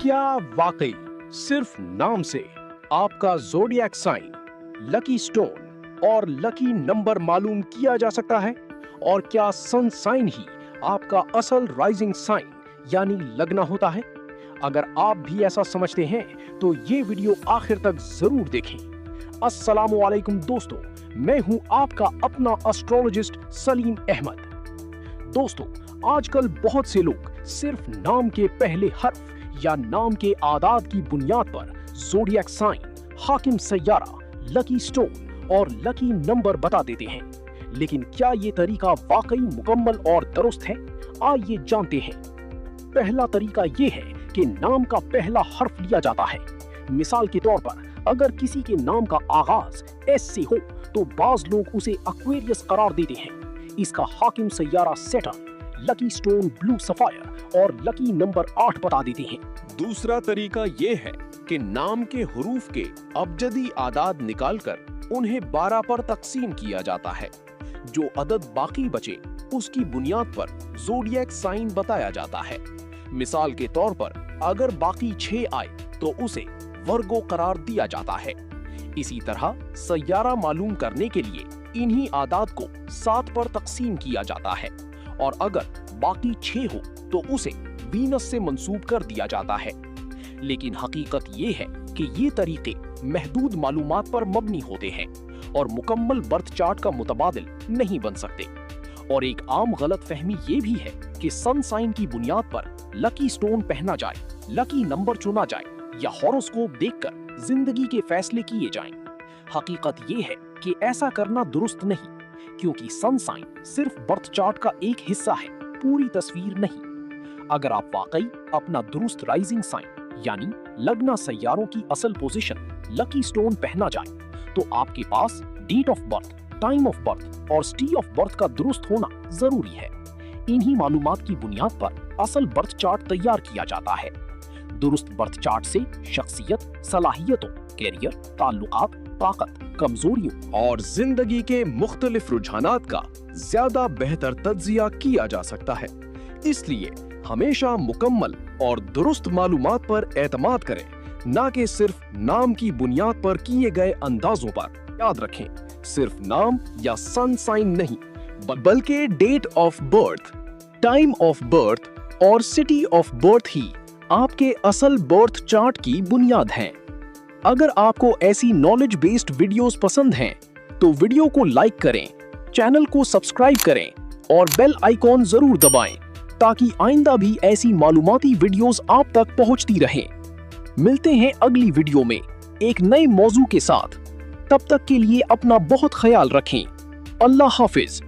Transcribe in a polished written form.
क्या वाकई सिर्फ नाम से आपका ज़ोडिएक साइन, लकी स्टोन और लकी नंबर मालूम किया जा सकता है? और क्या सन साइन ही आपका असल राइजिंग साइन यानी लगना होता है? अगर आप भी ऐसा समझते हैं तो ये वीडियो आखिर तक जरूर देखें। अस्सलामुअलैकुम दोस्तों, मैं हूं आपका अपना एस्ट्रोलॉजिस्ट सलीम अहमद। दोस्तों, आजकल बहुत से लोग सिर्फ नाम के पहले हर्फ या नाम के आदाद की बुनियाद पर ज़ोडिएक साइन, हाकिम सैयारा, लकी स्टोन और लकी नंबर बता देते हैं। लेकिन क्या ये तरीका वाकई मुकम्मल और दुरुस्त है? आइए जानते हैं। पहला तरीका ये है कि नाम का पहला हर्फ लिया जाता है। मिसाल के तौर पर अगर किसी के नाम का आगाज एस से हो तो बाज लोग उसे एक्वेरियस करार देते हैं। इसका हाकिम Saiyaara Saturn, lucky stone blue sapphire और लकी नंबर 8 बता देते हैं। दूसरा तरीका ये है कि नाम के हुरूफ के अबजदी आदाद निकालकर उन्हें 12 पर तकसीम किया जाता है। जो अदद बाकी बचे उसकी बुनियाद पर ज़ोडिएक साइन बताया जाता है। मिसाल के तौर पर अगर बाकी 6 आए तो उसे वर्गो करार दिया जाता है। इसी तरह सैयारा मालूम करने के लिए इन्हीं आदाद को 7 पर तकसीम किया जाता है और अगर बाकी 6 हो तो उसे वीनस से मंसूब कर दिया जाता है। लेकिन हकीकत ये है कि ये तरीके महदूद मालूमात पर मबनी होते हैं और मुकम्मल बर्थ चार्ट का मुतबादिल नहीं बन सकते। और एक आम गलत फहमी ये भी है कि सन साइन की बुनियाद पर लकी स्टोन पहना जाए, लकी नंबर चुना जाए या हॉरोस्कोप देखकर जिंदगी के फैसले किए जाएं। हकीकत ये है कि ऐसा करना दुरुस्त नहीं, क्योंकि सन साइन सिर्फ बर्थ चार्ट का एक हिस्सा है, पूरी तस्वीर नहीं। अगर आप वाकई अपना दुरुस्त राइजिंग साइन यानी लगना सैयारों की असल पोजीशन लकी स्टोन पहना जाए तो आपके पास date of birth, time of birth और सिटी ऑफ बर्थ का दुरुस्त होना जरूरी है। इन्हीं मालूमात की बुनियाद पर असल बर्थ चार्ट तैयार किया जाता है। दुरुस्त बर्थ चार्ट से शख्सियत, सलाहियतों, कैरियर, ताल्लुकात, ताकत, कमजोरियों और जिंदगी के मुख्तलिफ रुझानात का ज्यादा बेहतर तज्जिया किया जा सकता है। इसलिए हमेशा मुकम्मल और दुरुस्त मालूमात पर एतमाद करें, ना कि सिर्फ नाम की बुनियाद पर किए गए अंदाजों पर। याद रखें, सिर्फ नाम या सन साइन नहीं बल्कि date of birth, time of birth और सिटी ऑफ बर्थ ही आपके असल बर्थ चार्ट की बुनियाद हैं। अगर आपको ऐसी नॉलेज बेस्ड वीडियोस पसंद हैं तो वीडियो को लाइक करें, चैनल को सब्सक्राइब करें और बेल आइकॉन जरूर दबाएं ताकि आइंदा भी ऐसी मालूमाती वीडियोस आप तक पहुंचती रहें। मिलते हैं अगली वीडियो में एक नए मौजू के साथ। तब तक के लिए अपना बहुत ख्याल रखें। अल्लाह हाफिज।